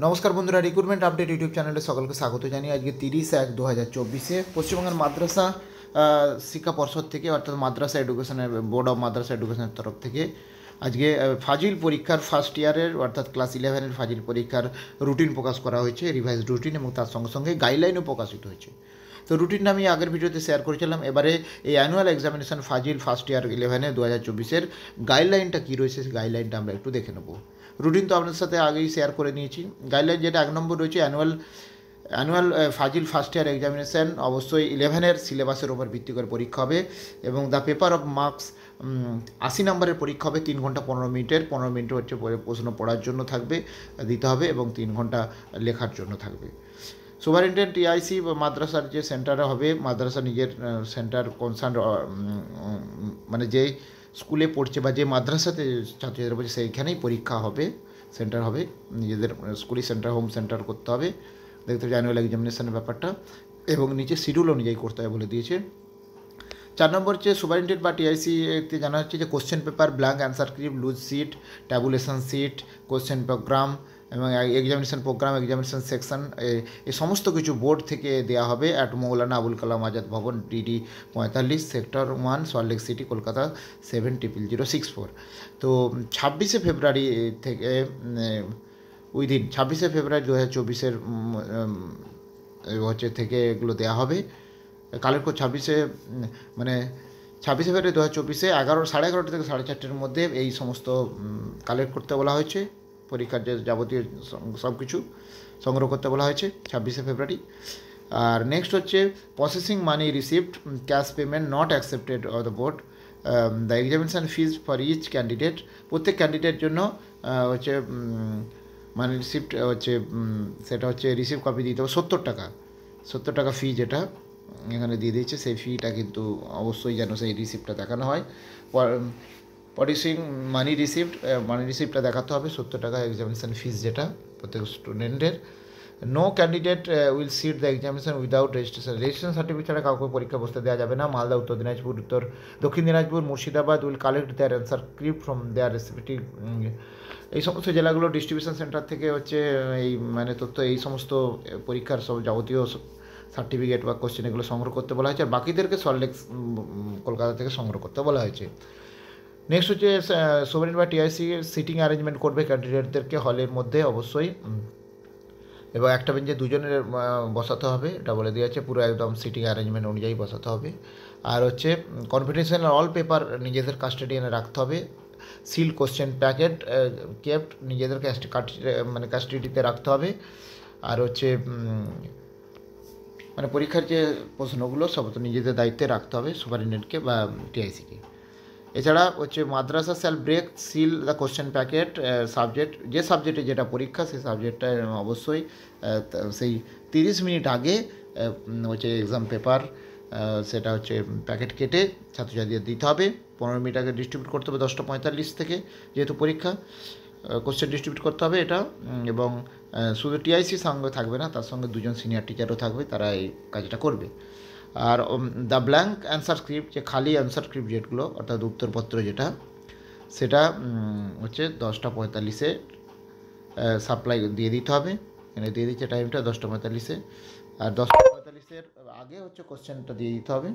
নমস্কার বন্ধুরা, recruitment update YouTube চ্যানেলে সকলকে স্বাগত জানিয়ে আজকে 30/1/2024 পশ্চিমবঙ্গের মাদ্রাসা শিক্ষা পর্ষদ থেকে অর্থাৎ মাদ্রাসা এডুকেশনের বোর্ড অফ মাদ্রাসা এডুকেশনের তরফ থেকে আজকে ফাজিল পরীক্ষার ফার্স্ট ইয়ারের অর্থাৎ ক্লাস 11-এর ফাজিল পরীক্ষার রুটিন প্রকাশ করা হয়েছে, রিভাইজড রুটিন, এবং তার সঙ্গে সঙ্গে গাইডলাইনও প্রকাশিত হয়েছে। তো রুটিনটা আমি আগের ভিডিওতে শেয়ার করেছিলাম। এবারে এই অ্যানুয়াল এক্সামিনেশন ফাজিল ফার্স্ট ইয়ার 11-এ 2024-এর গাইডলাইনটা কী রয়েছে, সেই গাইডলাইনটা আমরা একটু দেখে নেব। রুটিন তো আপনাদের সাথে আগেই শেয়ার করে নিয়েছি। গাইডলাইন যেটা 1 নম্বর রয়েছে, অ্যানুয়াল ফাজিল ফার্স্ট ইয়ার এক্সামিনেশান অবশ্যই 11-এর সিলেবাসের ওপর ভিত্তি করে পরীক্ষা হবে, এবং দ্য পেপার অফ মার্কস 80 নম্বরের পরীক্ষা হবে। 3 ঘন্টা 15 মিনিটের, 15 মিনিট হচ্ছে প্রশ্ন পড়ার জন্য থাকবে, দিতে হবে, এবং 3 ঘন্টা লেখার জন্য থাকবে। সুপারিনটেন্ডেন্ট টিআইসি মাদ্রাসার যে সেন্টারে হবে, মাদ্রাসা নিজের সেন্টার কনসার্ন মানে যে স্কুলে পড়ছে বা যে মাদ্রাসাতে ছাত্রছাত্রীরা পড়ছে সেইখানেই পরীক্ষা হবে, সেন্টার হবে, নিজেদের স্কুলই সেন্টার, হোম সেন্টার করতে হবে। দেখতে হবে অ্যানুয়াল এক্সামিনেশনের ব্যাপারটা, এবং নিচে শিডিউল অনুযায়ী করতে হবে বলে দিয়েছে। 4 নম্বর হচ্ছে সুপারিনটেন্ডেন্ট বা টিআইসি তে জানা হচ্ছে যে question paper, blank answer script, loose sheet, tabulation sheet, question programme এবং এক্সামিনেশন প্রোগ্রাম, এক্সামিনেশন সেকশন, এই সমস্ত কিছু বোর্ড থেকে দেওয়া হবে at Maulana Abul Kalam Azad Bhavan, DD 45, sector 1, Salt Lake city, Kolkata 700064। তো 26শে ফেব্রুয়ারি থেকে উইদিন 26শে ফেব্রুয়ারি 2024-এর হচ্ছে থেকে এগুলো দেওয়া হবে। কালেক্ট 26শে মানে 26শে ফেব্রুয়ারি 2024-এ 11:30 থেকে 4:30-এর মধ্যে এই সমস্ত কালেক্ট করতে বলা হয়েছে। পরীক্ষার যে যাবতীয় সব কিছু সংগ্রহ করতে বলা হয়েছে 26শে ফেব্রুয়ারি। আর নেক্সট হচ্ছে processing money received, cash payment not accepted of the board, the examination fees for each candidate, প্রত্যেক ক্যান্ডিডেটের জন্য হচ্ছে মানি রিসিপ্ট হচ্ছে সেটা হচ্ছে রিসিভ কপি দিতে হবে 70 টাকা ফি, যেটা এখানে দিয়ে দিয়েছে, সেই ফিটা কিন্তু অবশ্যই যেন সেই রিসিপ্টটা দেখানো হয়। প্রডিউসিং মানি রিসিপ্টটা দেখাতে হবে 70 টাকা এক্সামিনেশান ফিস, যেটা প্রত্যেক স্টুডেন্টের। No candidate will sit the examination without registration certificate ছাড়া কাউকে পরীক্ষা বসতে দেওয়া যাবে না। মালদা, উত্তর দিনাজপুর, দক্ষিণ Dinajpur, Murshidabad will collect there answer script from their respective, এই সমস্ত জেলাগুলো ডিস্ট্রিবিউশন সেন্টার থেকে হচ্ছে এই মানে তথ্য, এই সমস্ত পরীক্ষার সব যাবতীয় সার্টিফিকেট বা কোশ্চেন এগুলো সংগ্রহ করতে বলা হয়েছে, আর বাকিদেরকে সল্টলেক কলকাতা থেকে সংগ্রহ করতে বলা হয়েছে। নেক্সট হচ্ছে সোভারিন বা টিআইসি সিটিং অ্যারেঞ্জমেন্ট করবে ক্যান্ডিডেটদেরকে হলের মধ্যে অবশ্যই, এবং একটা বেঞ্চে দুজনের বসাতে হবে, এটা বলে দেওয়া আছে, পুরো একদম সিটিং অ্যারেঞ্জমেন্ট অনুযায়ী বসাতে হবে। আর হচ্ছে কনফিডেন্সিয়াল অল পেপার নিজেদের কাস্টোডিয়ানে রাখতে হবে। সিল কোশ্চেন প্যাকেট কেপ্ট নিজেদের মানে কাস্টডিতে রাখতে হবে। আর হচ্ছে মানে পরীক্ষার যে প্রশ্নগুলো সব তো নিজেদের দায়িত্বে রাখতে হবে সুপারিনটেন্ডেন্টকে বা টিআইসিকে। এছাড়া হচ্ছে মাদ্রাসা shall break seal the question packet subject, যে সাবজেক্টে যেটা পরীক্ষা সেই সাবজেক্টটা অবশ্যই সেই 30 মিনিট আগে হচ্ছে এক্সাম পেপার সেটা হচ্ছে প্যাকেট কেটে ছাত্রছাত্রীদের দিতে হবে। 15 মিনিট আগে ডিস্ট্রিবিউট করতে হবে 10:45 থেকে, যেহেতু পরীক্ষা কোশ্চেন ডিস্ট্রিবিউট করতে হবে এটা। এবং শুধু টিআইসি সঙ্গে থাকবে না, তার সঙ্গে 2জন সিনিয়র টিচারও থাকবে, তারা এই কাজটা করবে। Are the blank answer script, যে খালি অ্যান্সার স্ক্রিপ্ট যেগুলো অর্থাৎ উত্তরপত্র যেটা, সেটা হচ্ছে 10:45-এ সাপ্লাই দিয়ে দিতে হবে। এখানে দিয়ে দিচ্ছে টাইমটা 10:45-এ, আর 10:45-এর আগে হচ্ছে কোশ্চেনটা দিয়ে দিতে হবে,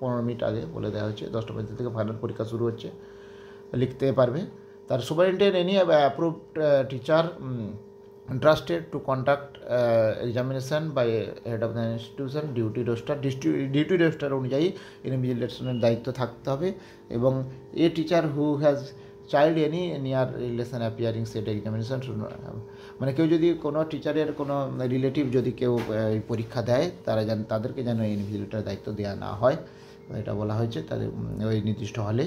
15 মিনিট আগে বলে দেওয়া হচ্ছে। 10:45 থেকে ফাইনাল পরীক্ষা শুরু হচ্ছে, লিখতে পারবে। তার superintendent any approved teacher entrusted to conduct examination by head of the institution, duty roster অনুযায়ী ইনভিজিলেশনের দায়িত্ব থাকতে হবে। এবং a teacher who has child any near relation appearing set examination, মানে কেউ যদি কোনো টিচারের কোনো রিলেটিভ যদি কেউ এই পরীক্ষা দেয়, তাদেরকে যেন ইনভিজিলেটর দায়িত্ব দেওয়া না হয়, এটা বলা হয়েছে। তাদের ওই নির্দিষ্ট হলে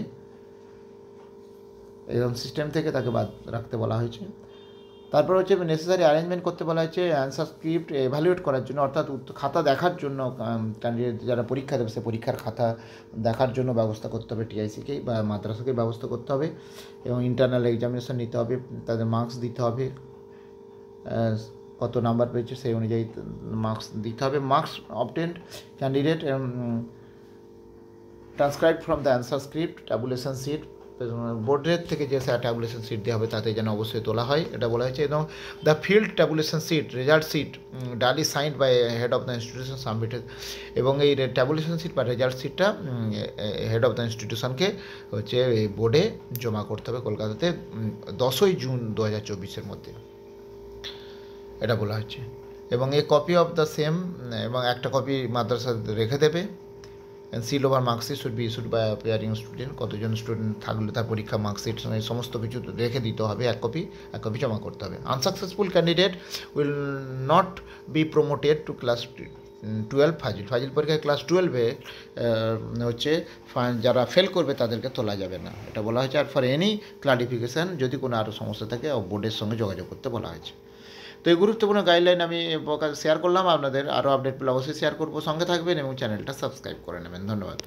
এরকম সিস্টেম থেকে তাকে বাদ রাখতে বলা হয়েছে। তারপর হচ্ছে নেসেসারি অ্যারেঞ্জমেন্ট করতে বলা হয়েছে অ্যান্সার স্ক্রিপ্ট এভ্যালুয়েট করার জন্য, অর্থাৎ খাতা দেখার জন্য, ক্যান্ডিডেট যারা পরীক্ষা দেবে সে পরীক্ষার খাতা দেখার জন্য ব্যবস্থা করতে হবে টিআইসিকেই বা মাদ্রাসাকেই ব্যবস্থা করতে হবে। এবং ইন্টারনাল এক্সামিনেশন নিতে হবে, তাদের মার্কস দিতে হবে, কত নাম্বার পেয়েছে সেই অনুযায়ী মার্কস দিতে হবে। Marks obtained candidate transcribe from the answer script, tabulation sheet, বোর্ডের থেকে যে ট্যাবুলেশন সিট দেওয়া হবে তাতে যেন অবশ্যই তোলা হয়, এটা বলা হয়েছে। এবং the filled tabulation sheet result sheet duly signed by head of the institution submitted, এবং এই ট্যাবুলেশন সিট বা রেজাল্ট সিটটা হেড অফ দ্য ইনস্টিটিউশনকে হচ্ছে এই বোর্ডে জমা করতে হবে কলকাতাতে 10ই জুন 2024 মধ্যে, এটা বলা হচ্ছে। এবং a copy of the same, এবং একটা কপি মাদ্রাসা রেখে দেবে। Seal over marksheet should be issued by appearing student, কতজন স্টুডেন্ট থাকলে তার পরীক্ষা মার্কশিট সমস্ত কিছু রেখে দিতে হবে, এক কপি জমা করতে হবে। Unsuccessful candidate will not be promoted two class 12 ফাজিল পরীক্ষায় ক্লাস 12-এ হচ্ছে যারা ফেল করবে তাদেরকে তোলা যাবে না, এটা বলা হয়েছে। আর ফর এনি ক্লারিফিকেশান, যদি কোনো আরও সমস্যা থাকে বোর্ডের সঙ্গে যোগাযোগ করতে বলা হয়েছে। তো এই গুরুত্বপূর্ণ গাইডলাইন আমি শেয়ার করলাম আপনাদের। আরও আপডেট পেলে অবশ্যই শেয়ার করবো, সঙ্গে থাকবেন এবং চ্যানেলটা সাবস্ক্রাইব করে নেবেন। ধন্যবাদ।